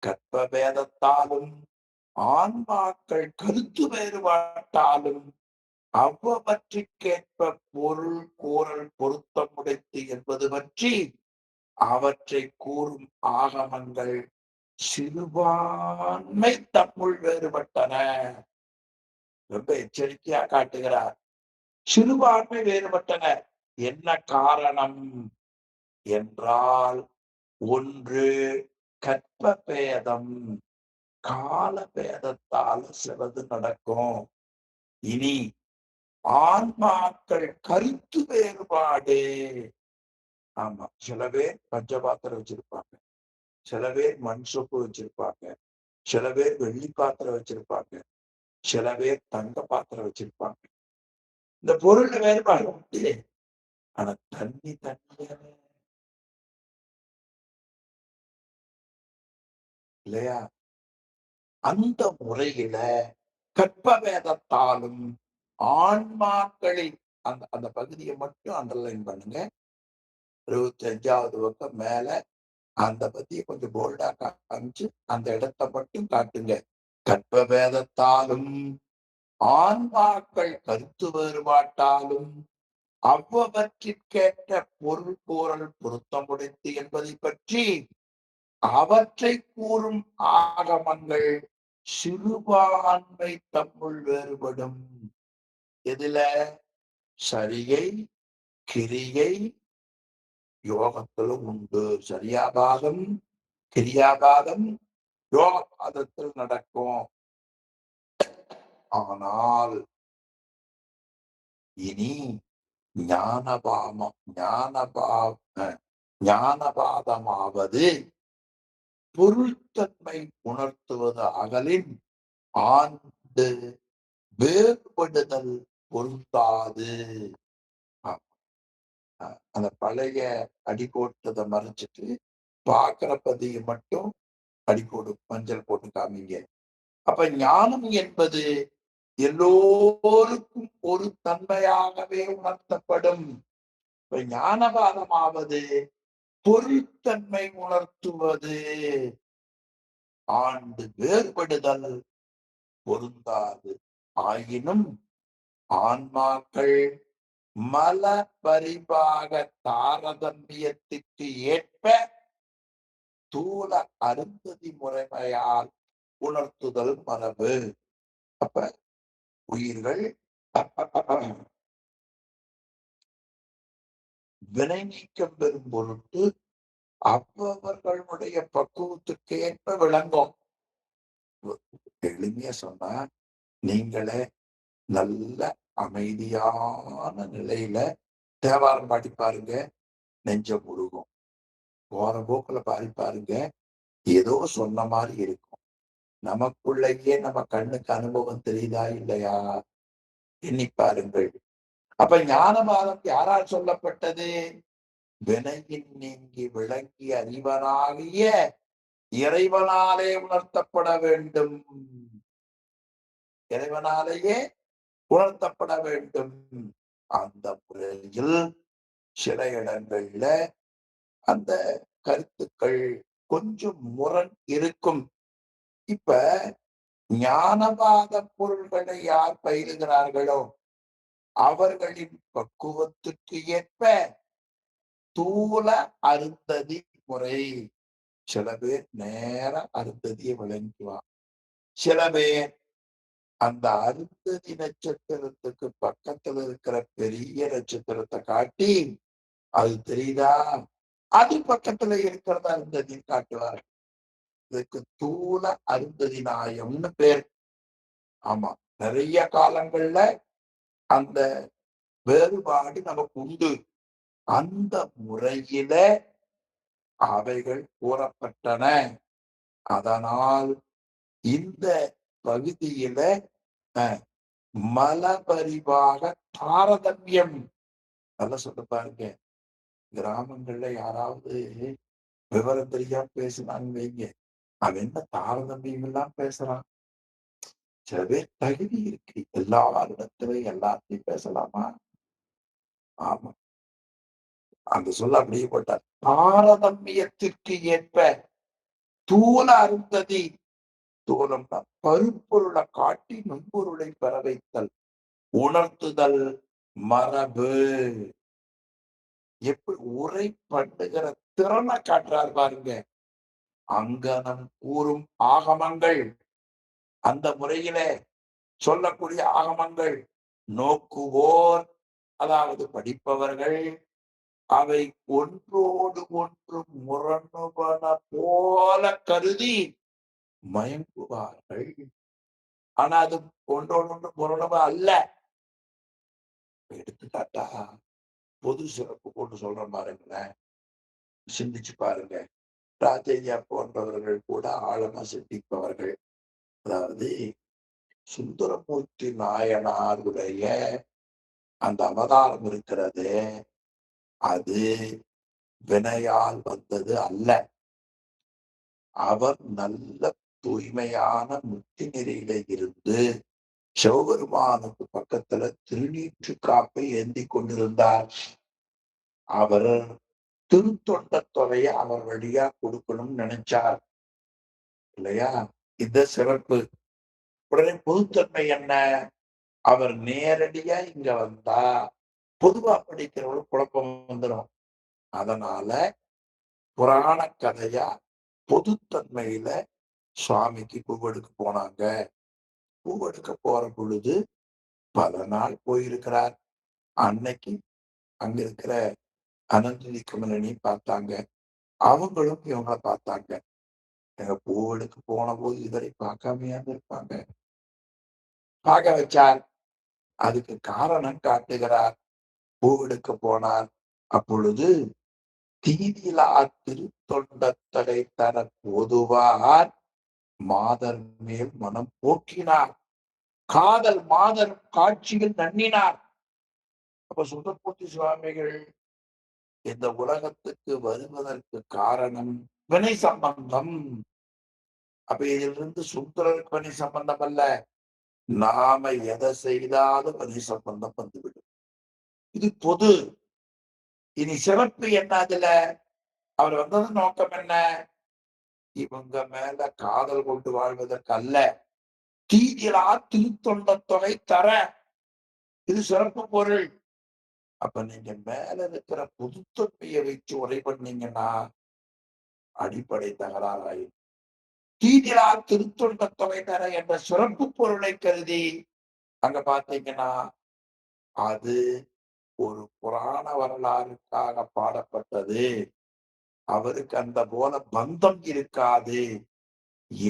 கற்ப வேதத்தாலும் ஆன்மாக்கள் கருத்து வேறுபாட்டாலும் அவ்வவற்றிற்கேற்ப பொருள் கூறல் பொருத்தமுடைத்து என்பது பற்றி அவற்றை கூறும் ஆகமங்கள் சிறுபான்மை தம்முள் வேறுபட்டன. ரொம்ப எச்சரிக்கையா காட்டுகிறார். சிறுபான்மை வேறுபட்டன. என்ன காரணம் என்றால், ஒன்று கற்ப பேதம், கால பேதத்தால் சிலது நடக்கும். இனி ஆன்மாக்கள் கருத்து வேறுபாடு. ஆமா, சில பேர் பஞ்சபாத்திரம் வச்சிருப்பாங்க, சில பேர் மண் சொப்பு வச்சிருப்பாங்க, சில பேர் வெள்ளி பாத்திரம் வச்சிருப்பாங்க, சில பேர் தங்க பாத்திரம் வச்சிருப்பாங்க. இந்த பொருள் வேறுபாடு உண்டு. ஆனா தண்ணி தண்ணியா இல்லையா? அந்த முறையில கற்ப வேதத்தாலும் ஆன்மாக்களில் அந்த அந்த பகுதியை மட்டும் அண்டர்லைன் பண்ணுங்க. 25வது பக்கம் மேல அந்த பத்தியை கொஞ்சம் போல்டா காமிச்சு அந்த இடத்தை மட்டும் காட்டுங்க. கற்ப வேதத்தாலும் ஆன்மாக்கள் கருத்து வேறுபாட்டாலும் அவ்வவற்றிற்கேற்ற பொருள் கூறல் பொருத்தமுடைத்து என்பதை பற்றி அவற்றை கூறும் ஆகமங்கள் சிறுபான்மை தம்முள் வேறுபடும். எதுல? சரியை, கிரியை யோகத்திலும் உண்டு. சரியாபாதம், கிரியாபாதம் யோகபாதத்தில் நடக்கும். ஆனால் இனி ஞானபாதமாவது பொருள்தன்மை உணர்த்துவது அகலின் ஆண்டு வேறுபடுதல் பொருந்தாது. அந்த பழைய அடிக்கோட்டத்தை மறைச்சிட்டு பாக்குற பதியை மட்டும் அடிக்கோடு மஞ்சள் போட்டு காமிங்க. அப்ப ஞானம் என்பது எல்லோருக்கும் ஒரு தன்மையாகவே உணர்த்தப்படும். இப்ப ஞானபாதமாவது பொருள்தன்மை உணர்த்துவது. ஆண்டு வேறுபடுதல் பொருந்தாது. ஆயினும் ஆன்மாக்கள் மல பரிபாக தாரதமியத்துக்கு ஏற்ப தூல அருந்ததி முறைமையால் உணர்த்துதல் மரபு. அப்ப உயிர்கள் வினை நீக்கம் பெறும் பொருட்டு அவ்வவர்களுடைய பக்குவத்துக்கு ஏற்ப விளங்கும். எளிமையா சொன்னா, நீங்களே நல்ல அமைதியான நிலையில தேவாரம் பாடி பாருங்க, நெஞ்சம் உருகும். போற போக்குல பாடி பாருங்க, ஏதோ சொன்ன மாதிரி இருக்கும். நமக்குள்ளேயே நம்ம கண்ணுக்கு அனுபவம் தெரியுதா இல்லையா? எண்ணி பாருங்கள். அப்ப ஞானபாதம் யாரால் சொல்லப்பட்டது? வினையின் நீங்கி விளங்கி அறிவனாகிய இறைவனாலே உணர்த்தப்பட வேண்டும். இறைவனாலேயே உணர்த்தப்பட வேண்டும். அந்த முறையில் சில இடங்கள்ல அந்த கருத்துக்கள் கொஞ்சம் முரண் இருக்கும். இப்ப ஞானவாத பொருள்களை யார் பயிலுகிறார்களோ அவர்களின் பக்குவத்துக்கு ஏற்ப தூல அருந்ததி முறை. சில பேர் நேர அருந்ததியை விளங்குவான். சில பேர் அந்த அருந்ததி நட்சத்திரத்துக்கு பக்கத்துல இருக்கிற பெரிய நட்சத்திரத்தை காட்டி, அது தெரியுதா அது பக்கத்துல இருக்கிறத அருந்ததி காட்டுவார். இதுக்கு தூல அருந்ததி நாயம்னு பேர். ஆமா. நிறைய காலங்கள்ல அந்த வேறுபாடு நமக்கு உண்டு. அந்த முறையில அவைகள் கூறப்பட்டன. அதனால் இந்த பகுதியில மலபரிவாக தாரதமியம் நல்லா சொல்ல பாருங்க. கிராமங்கள்ல யாராவது விவரம் தெரியாம பேசினான்னு வைங்க, அவன் என்ன தாரதமியம் எல்லாம் பேசுறான். சில பேர் தகுதி இருக்கு. எல்லா இடத்துலயும் எல்லாத்தையும் பேசலாமா? ஆமா. அந்த சொல்ல அப்படியே போட்டார். தாரதமியத்திற்கு ஏற்ப தூல அருந்ததி. தூலம்னா பருப்பொருளை காட்டி நுண்பொருளை பெற வைத்தல், உணர்த்துதல் மரபு. எப்படி உரை பண்ணுகிற திறனை காட்டுறார் பாருங்க. அங்கனம் கூறும் ஆகமங்கள், அந்த முறையிலே சொல்லக்கூடிய ஆகமங்கள் நோக்குவோர், அதாவது படிப்பவர்கள், அவை ஒன்றோடு ஒன்று முரணுபன போல கருதி மயங்குவார்கள். ஆனா அது ஒன்றோடு ஒன்று முரணவ அல்ல. எடுத்துக்காட்டா பொது சிறப்பு போட்டு சொல்றேன் பாருங்களேன். சிந்திச்சு பாருங்க. ராஜையா போன்றவர்கள் கூட ஆழமா சிந்திப்பவர்கள். அதாவது சுந்தரமூர்த்தி நாயனாருடைய அந்த அவதாரம் இருக்கிறது, அது வினையால் வந்தது அல்ல. அவர் நல்ல தூய்மையான முக்தி நெறியில இருந்து சிவபெருமானுக்கு பக்கத்துல திருநீற்று காப்பை ஏந்தி கொண்டிருந்தார். அவர் திருத்தொண்ட தொகையை அவர் வழியா கொடுக்கணும்னு நினைச்சார் இல்லையா? இந்த சிறப்பு. உடனே பொதுத்தன்மை என்ன? அவர் நேரடியா இங்க வந்தா பொதுவா படிக்கிறவங்களுக்கு குழப்பம் வந்துடும். அதனால புராண கதையா பொதுத்தன்மையில சுவாமிக்கு பூவெடுக்க போனாங்க. பூவெடுக்க போற பொழுது பல நாள் போயிருக்கிறார். அன்னைக்கு அங்க இருக்கிற அனந்ததி குமரனை பார்த்தாங்க. அவங்களும் இவங்களை பார்த்தாங்க. எங்க பூவெடுக்க போன போது இதுவரை பார்க்காமையாம இருப்பாங்க. பார்க்க வச்சார். அதுக்கு காரணம் காட்டுகிறார். பூவெடுக்க போனார். அப்பொழுது தீதிலா திருத்தொண்டத்தடை தர பொதுவார் மாதர் மேல் மனம் போக்கினார். காதல் மாதர் காட்சியில் நன்னினார். அப்ப சுந்தரமூர்த்தி சுவாமிகள் இந்த உலகத்துக்கு வருவதற்கு காரணம் வினை சம்பந்தம். அப்ப இதிலிருந்து சுந்தரருக்கு வினை சம்பந்தம் அல்ல, நாம எதை செய்தாலும் வினை சம்பந்தம் வந்துவிடும். இது பொது. இனி சிறப்பு என்ன? அதுல அவர் வந்தது நோக்கம் என்ன? இவங்க மேல காதல் கொண்டு வாழ்வதற்கு அல்ல, தீதிலா திருத்தொண்ட தொகை தர. இது சிறப்பு பொருள். அப்ப நீங்க மேல இருக்கிற புதுத்தன்மையை வச்சு உரை பண்ணீங்கன்னா அடிப்படை தகராறாயும். தீதிலா திருத்தொண்ட தொகை தர என்ற சிறப்பு பொருளை கருதி அங்க பாத்தீங்கன்னா அது ஒரு புராண வரலாறுக்காக பாடப்பட்டது. அவருக்கு அந்த போல பந்தம் இருக்காது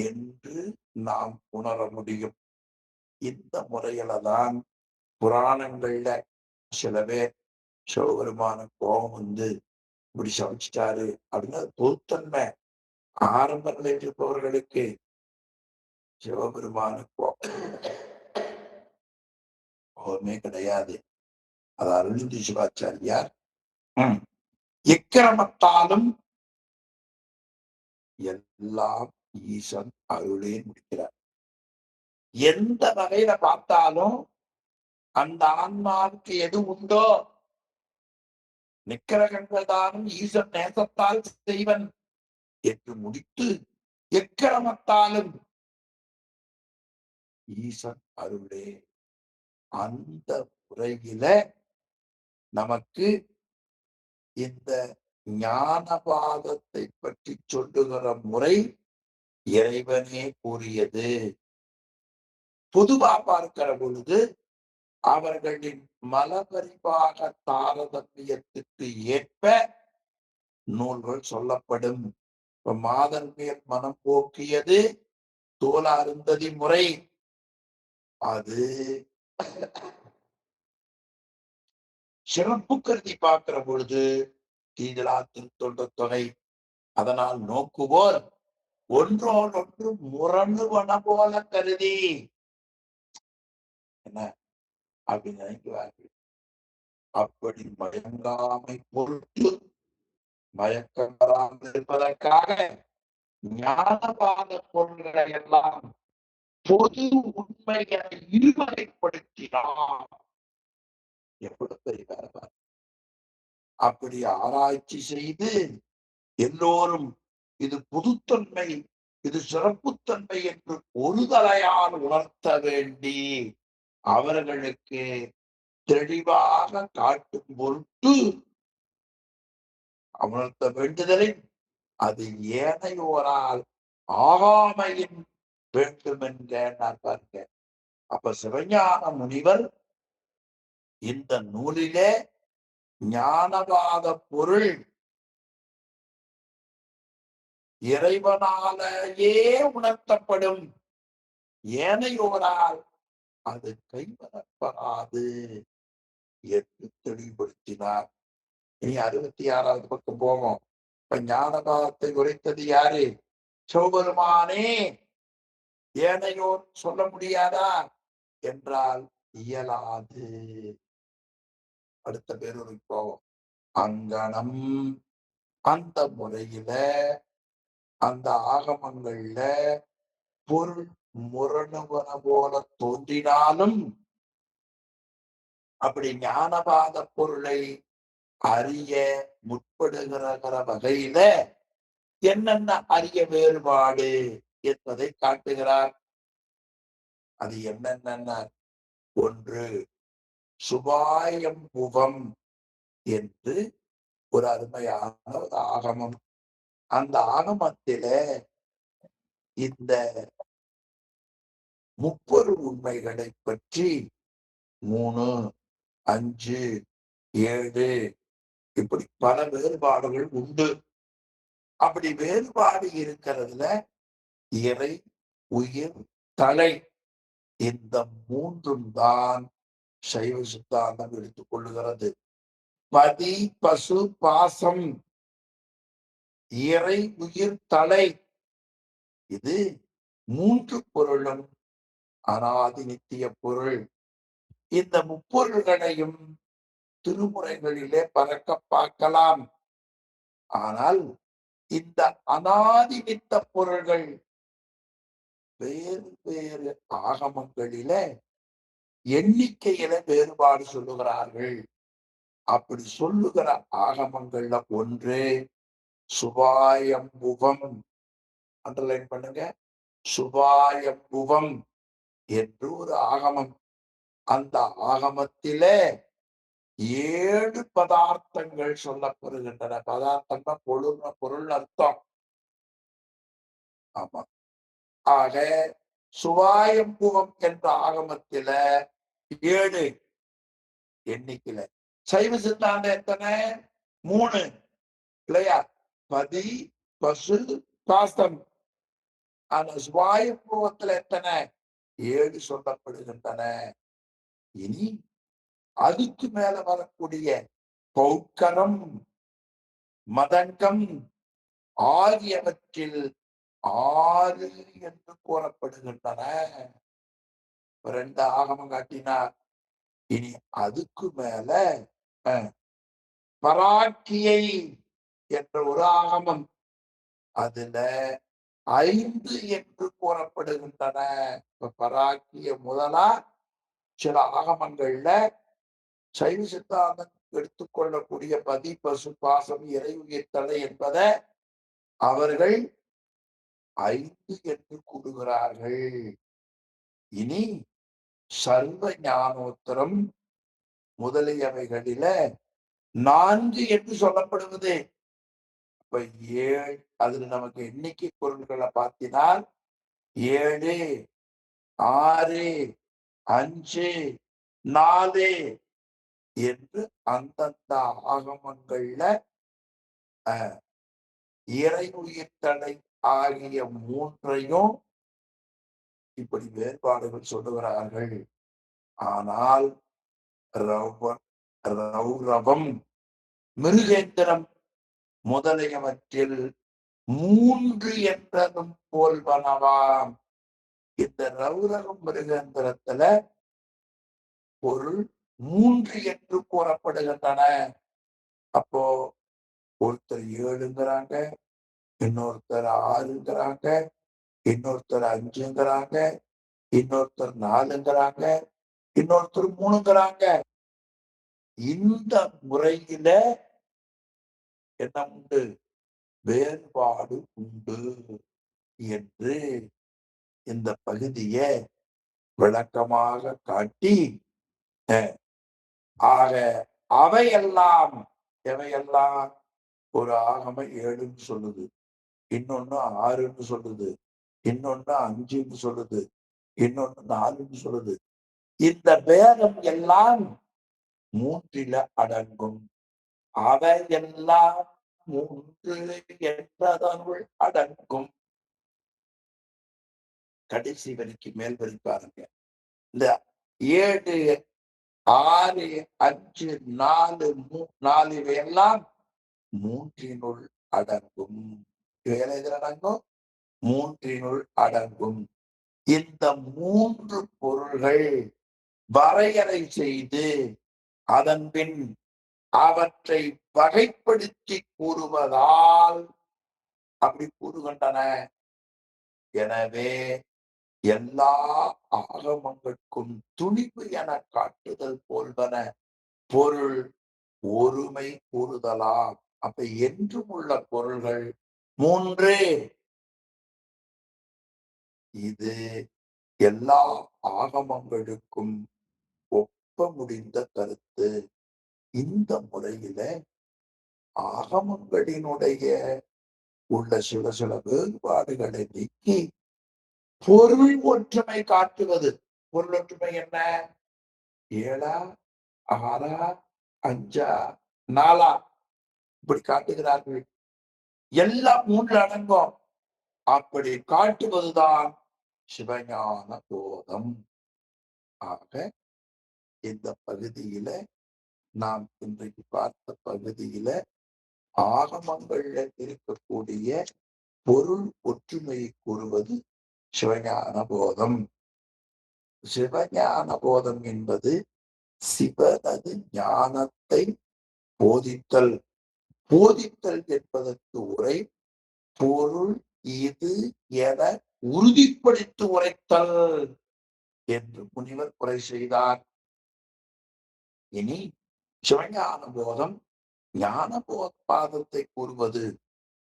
என்று நாம் உணர முடியும். இந்த முறையில தான் புராணங்கள்ல சில பேர் சிவபெருமான கோபம் வந்து இப்படி சமைச்சிட்டாரு அப்படின்னா பொதுத்தன்மை. ஆரம்ப நிலையில் இருப்பவர்களுக்கு சிவபெருமான கோபமே கிடையாது. அது அருள்ந்தி சிவாச்சாரியார் எக்கிரமத்தாலும் எல்லாம் ஈசன் அருளே முடிக்கிறார். எந்த வகையில பார்த்தாலும் அந்த ஆன்மாவுக்கு எது உண்டோ நிக்கிரகங்கள் தானும் ஈசன் நேசத்தால் செய்வன் என்று முடித்து எக்கிரமத்தாலும் ஈசன் அருளே. அந்த முறையில நமக்கு இந்த ஞானபாதத்தை பற்றி சொல்லுகிற முறை இறைவனே கூறியது. பொதுவா பார்க்கிற பொழுது அவர்களின் மலபரிவாக தாரதமியத்துக்கு ஏற்ப நூல்கள் சொல்லப்படும். இப்ப மாதர் மேல் மனம் போக்கியது தோல் அருந்ததி முறை. அது சிறப்பு கருதி பார்க்கிற பொழுது தீதிலாத்தின் தொண்டு தொகை. அதனால் நோக்குவோர் ஒன்றோடொன்று முரணுவன போல கருதி என்ன அப்படின்னு நினைக்கிறார்கள். அப்படி மயங்காமை பொருட்டு மயக்கம் வராமல் இருப்பதற்காக ஞானபாத பொருள்களை எல்லாம் பொது உண்மைகளை இருவகைப்படுத்தினார். எவ்வளவு பெரிய வேலை! அப்படி ஆராய்ச்சி செய்து எல்லோரும் இது புதுத்தன்மை, இது சிறப்புத்தன்மை என்று ஒருதலையால் உணர்த்த வேண்டி அவர்களுக்கு தெளிவாக காட்டும் பொருட்டு உணர்த்த வேண்டுதலின் அது ஏனையோரால் ஆகாமையின் வேண்டும் என்க பாருங்க. அப்ப சிவஞான முனிவர் இந்த நூலிலே ஞானவாத பொருள் இறைவனாலேயே உணர்த்தப்படும், ஏனையோரால் அது கைவரப்படாது என்று தெளிவுபடுத்தினார். இனி 66வது பக்கம் போவோம். இப்ப ஞானபாதத்தை உரைத்தது யாரு? சிவபெருமானே. ஏனையோர் சொல்ல முடியாதா என்றால் இயலாது. அடுத்த பேரூருக்கு போவோம். அங்கனம் அந்த முறையில அந்த ஆகமங்கள்ல பொருள் முரணுவன போல தோன்றினாலும் அப்படி ஞானபாத பொருளை அறிய முற்படுகிற வகையில என்னென்ன அறிய வேறுபாடு என்பதை காட்டுகிறார். அது என்னென்ன? ஒன்று சுபாயம்புவம் என்று ஒரு அருமையான ஒரு ஆகமம். அந்த ஆகமத்தில இந்த முப்பொருள் உண்மைகளை பற்றி 3, 5, 7 இப்படி பல வேறுபாடுகள் உண்டு. அப்படி வேறுபாடு இருக்கிறதுல இறை, உயிர், தலை இந்த மூன்றும் தான் சைவ சித்தாந்தம் எடுத்துக் கொள்ளுகிறது. பதி, பசு, பாசம், இறை, உயிர், தலை இது மூன்று பொருளும் அனாதி நித்திய பொருள். இந்த முப்பொருள்களையும் திருமுறைகளிலே பறக்க பார்க்கலாம். ஆனால் இந்த அனாதி நித்த பொருள்கள் வேறு வேறு ஆகமங்களில எண்ணிக்கையில வேறுபாடு சொல்லுகிறார்கள். அப்படி சொல்லுகிற ஆகமங்கள்ல ஒன்று சுபாயம்புவம். அண்டர்லைன் பண்ணுங்க. சுபாயம்புவம் என்று ஒரு ஆகமம். அந்த ஆகமத்திலே 7 பதார்த்தங்கள் சொல்லப்படுகின்றன. பதார்த்தம்னா பொருள் அர்த்தம். ஆமா. ஆக சுபாயம்புவம் என்ற ஆகமத்தில 7 எண்ணிக்கையில. சைவ சித்தாந்தம் எத்தனை? 3 இல்லையா? பதி, பசு, பாசம். ஆனா சுபாயம்புவத்துல எத்தனை? 7 சொல்லப்படுகின்றன. இனி அதுக்கு மேல வரக்கூடிய பௌக்கரம், மதங்கம் ஆகியவற்றில் 6 என்று கூறப்படுகின்றன. 2 ஆகமம் காட்டினார். இனி அதுக்கு மேல பராக்கியை என்ற ஒரு ஆகமம். அதுல 5 என்று கூறப்படுகின்றன. பராக்கிய முதலா சில ஆகமங்கள்ல சைவ சித்தாந்தம் எடுத்துக்கொள்ளக்கூடிய பதி, பசு, பாசம், இறை, உயிர், தலை என்பதை அவர்கள் 5 என்று கூறுகிறார்கள். இனி சர்வ ஞானோத்தரம் முதலியவைகளில 4 என்று சொல்லப்படுவது. இப்ப 7 அதுல நமக்கு எண்ணிக்கை பொருள்களை பார்த்தினால் 7, 6, 5, 4 என்று அந்தந்த ஆகமங்கள்ல இறை உயிர்த்தடை ஆகிய மூன்றையும் இப்படி வேறுபாடுகள் சொல்லுகிறார்கள். ஆனால் ரௌரவம், மிருகேந்திரம் முதலியவற்றில் 3 என்றதும் போல்வனவாம். இந்த ரௌரவம் மிருகேந்திரத்துல பொருள் 3 என்று கூறப்படுகின்றன. அப்போ ஒருத்தர் 7ங்கிறாங்க, இன்னொருத்தர் 6ங்கிறாங்க, இன்னொருத்தர் 5ங்கிறாங்க, இன்னொருத்தர் 4ங்கிறாங்க, இன்னொருத்தர் 3ங்கிறாங்க. இந்த முறையில என்ன உண்டு? வேறுபாடு உண்டு என்று இந்த பகுதியை விளக்கமாக காட்டி, ஆக அவையெல்லாம் எவையெல்லாம் ஒரு ஆகம 7ன்னு சொல்லுது, இன்னொன்னு 6ன்னு சொல்லுது, இன்னொன்னு 5ன்னு சொல்லுது, இன்னொன்னு 4ன்னு சொல்லுது. இந்த பேதம் எல்லாம் 3ல அடங்கும். அவையெல்லாம் 3 என்பதனுள் அடங்கும். கடைசி வரிக்கு மேல் வரி பாருங்க. இந்த 7, 6, 5, 4 இவையெல்லாம் 3னுள் அடங்கும். இவையெல்லாம் எதில் அடங்கும்? 3னுள் அடங்கும். இந்த 3 பொருள்கள் வரையறை செய்து அதன் பின் அவற்றை வகைப்படுத்தி கூறுவதால் அப்படி கூறுகின்றன. எனவே எல்லா ஆகமங்களுக்கும் துணிவு என காட்டுதல் போல்வன பொருள் ஒருமை கூறுதலாம். அப்ப என்றும் உள்ள பொருள்கள் 3. இது எல்லா ஆகமங்களுக்கும் ஒப்ப முடிந்த கருத்து. இந்த முறையில ஆகமங்களினுடைய உள்ள சில வேறுபாடுகளை நீக்கி பொருள் ஒற்றுமை காட்டுவது. பொருள் ஒற்றுமை என்ன? 7, 6, 5, 4 இப்படி காட்டுகிறார்கள். எல்லாம் 3 அடங்கும். அப்படி காட்டுவதுதான் சிவஞான போதம். ஆக இந்த பகுதியில நாம் இன்றைக்கு பார்த்த பகுதியில ஆகமங்கள்ல இருக்கக்கூடிய பொருள் ஒற்றுமையை கூறுவது சிவஞான போதம். சிவஞான போதம் என்பது சிவனது ஞானத்தை போதித்தல். போதித்தல் என்பதற்கு உரை பொருள் இது என உறுதிப்படுத்தி உரைத்தல் என்று முனிவர் உரை செய்தார். இனி சிவஞான போதம் ஞான பாதத்தை கூறுவது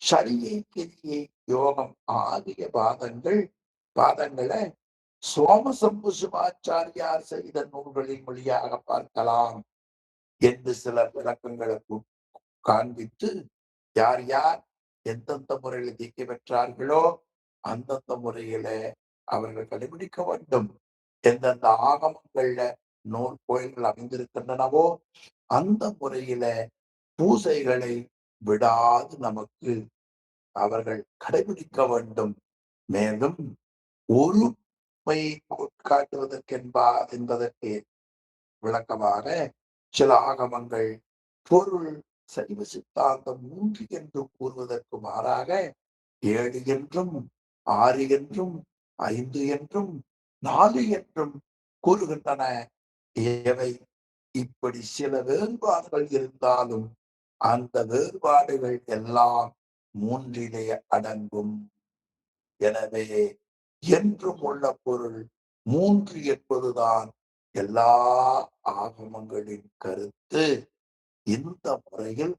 சரியை கிரியை யோகம் ஆகிய பாதங்களை சோமசம்பு சிவாச்சாரியார் செய்த நூல்களின் வழியாக பார்க்கலாம் என்று சில விளக்கங்களை காண்பித்து யார் யார் எந்தெந்த முறையில் தீர்க்க பெற்றார்களோ அந்தந்த முறையில அவர்கள் கடைபிடிக்க வேண்டும். எந்தெந்த ஆகமங்கள்ல நூல் கோயில்கள் அமைந்திருக்கின்றனவோ அந்த முறையில பூசைகளை விடாது நமக்கு அவர்கள் கடைபிடிக்க வேண்டும். மேலும் ஒருமை காட்டுவதற்கு என்பதற்கு விளக்கமாக சில ஆகமங்கள் பொருள் சைவ சித்தாந்தம் 3 என்று கூறுவதற்கு மாறாக 7 என்றும் 6 என்றும் 5 என்றும் 4 என்றும் கூறுகின்றன. இவை இப்படி சில வேறுபாடுகள் இருந்தாலும் அந்த வேறுபாடுகள் எல்லாம் 3லே அடங்கும். எனவே என்றும் உள்ள பொருள் 3 என்பதுதான் எல்லா ஆகமங்களின் கருத்து. இந்த முறையில்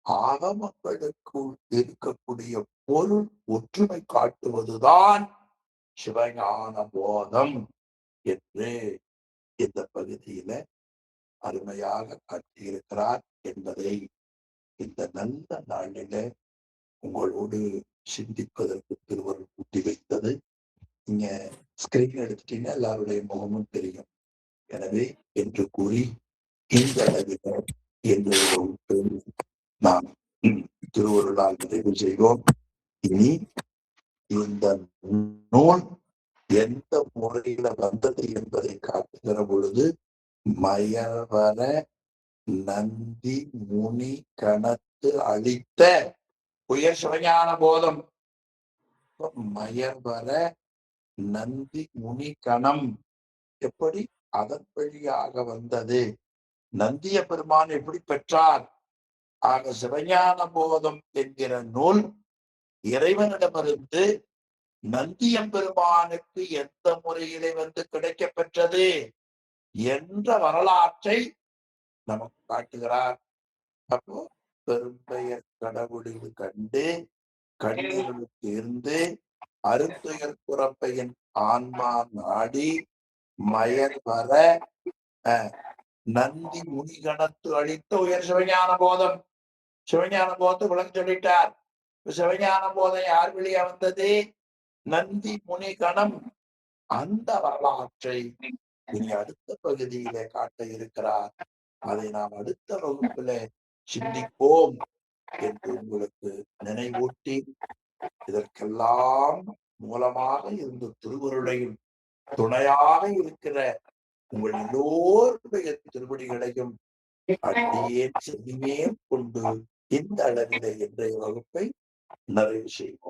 ஆகமங்களுக்குள் இருக்கக்கூடிய பொருள் ஒற்றுமை காட்டுவதுதான் சிவஞான போதம் என்று இந்த பகுதியில அருமையாக காட்டியிருக்கிறார் என்பதை இந்த நல்ல நாளில உங்களோடு சிந்திப்பதற்கு திருவருள் கூட்டி வைத்தது. நீங்க ஸ்கிரீன் எடுத்துட்டீங்கன்னா எல்லாருடைய முகமும் தெரியும். எனவே என்று கூறி இந்த அளவில் என்று நான் திருவருளால் நிறைவு செய்வோம். இனி இந்த நூல் எந்த முறையில வந்தது என்பதை காட்டுகிற பொழுது மயவர நந்தி முனி கணத்து அளித்த உயர் சிவஞான போதம். மயவர நந்தி முனி கணம் எப்படி அதன் வழியாக வந்தது, நந்திய பெருமான் எப்படி பெற்றார்? ஆக சிவஞான போதம் என்கிற நூல் இறைவனிடமிருந்து நந்திய பெருமானுக்கு எந்த முறையிலே வந்து கிடைக்க பெற்றது என்ற வரலாற்றை நமக்கு காட்டுகிறார். அப்போ பெரும்பெயர் கடவுளில் கண்டு கண்ணீரில் தேர்ந்து அருந்துயர் குறப்பையின் ஆன்மா நாடி மயர் வர நந்தி முனிகணத்து அளித்த உயர் சிவஞான போதம். சிவஞான போதத்தை விளங்க சொல்லிட்டார். சிவஞான போதம் யார் வழியா வந்தது? நந்தி முனிகணம். அந்த வரலாற்றை இனி அடுத்த பகுதியிலே காட்ட இருக்கிறார். அதை நாம் அடுத்த வகுப்பில சிந்திப்போம் என்று உங்களுக்கு நினைவூட்டி, இதற்கெல்லாம் மூலமாக இருந்த திருவருளையும் துணையாக இருக்கிற உங்கள் எல்லோருடைய திருவடிகளையும் அடியேன் செவிமேல் கொண்டு இந்த அளவிலே இன்றைய வகுப்பை நிறைவு செய்வோம்.